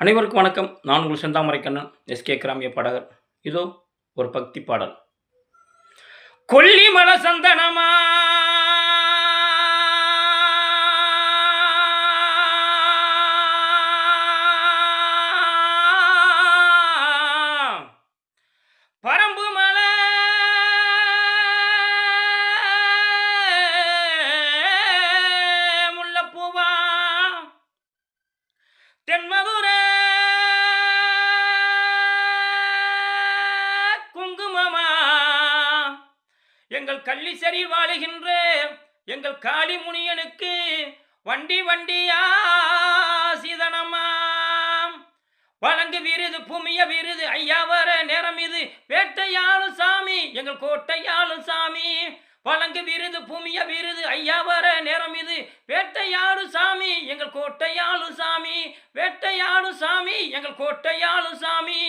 அனைவருக்கும் வணக்கம். நான் உங்கள் செந்தாமரைக்கண்ணன், எஸ்கே கிராமிய பாடகர். இதோ ஒரு பக்தி பாடல். கொல்லிமல சந்தனமா பரம்பு மல முல்லைப்பூவா தென்மதுரை குங்குமமா எங்கள் கள்ளிசரி வாழுகின்ற எங்கள் காளி முனியனுக்கு வண்டி வண்டியா சீதனமாம் வழங்கு விருது பூமிய விருது ஐயா வர நேரம் இது வேட்டையாளும் சாமி எங்கள் கோட்டையாளும் சாமி வழங்கு விருது பூமிய விருது ஐயா வர நேரம் இது வேட்டையாடும் சாமி எங்கள் கோட்டையாளும் சாமி வேட்டையாடும் சாமி எங்கள் கோட்டையாளும் சாமி